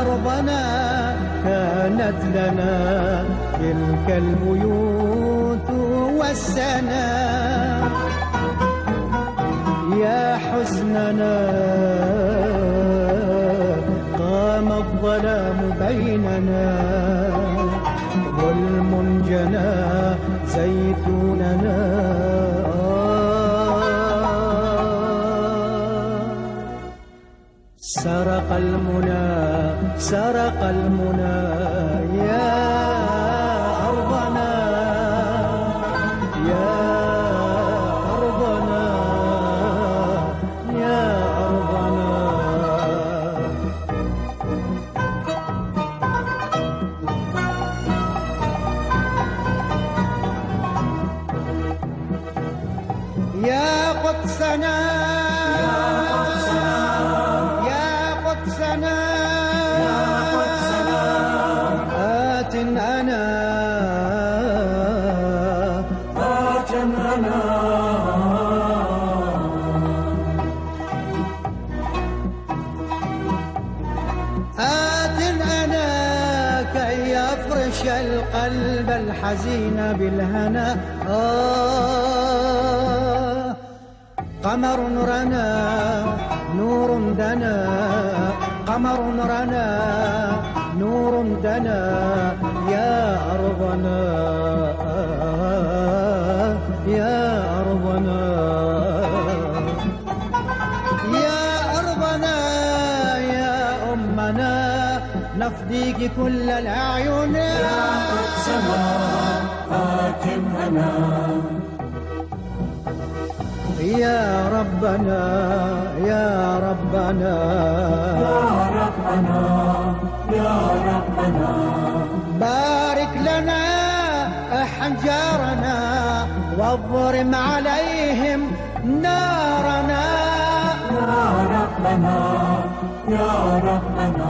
أرضنا كانت لنا تلك البيوت والسنا. يا حزننا قام الظلام بيننا، ظلم جنى زيتوننا. سرق المنى سرق المنى يا أرضنا، يا أرضنا، يا أرضنا. يا قدسنا آت أنا كي يفرش القلب الحزين بالهنا. قمر رنا نور دنا، قمر رنا نور دنا. يا أرضنا يا أرضنا، يا أرضنا يا أمنا، نفديك كل الأعين. يا قدسنا حاكم أنا، يا ربنا يا ربنا، يا ربنا يا ربنا. بارك لنا أحجارنا واضرم عليهم نارنا. يا ربنا يا ربنا.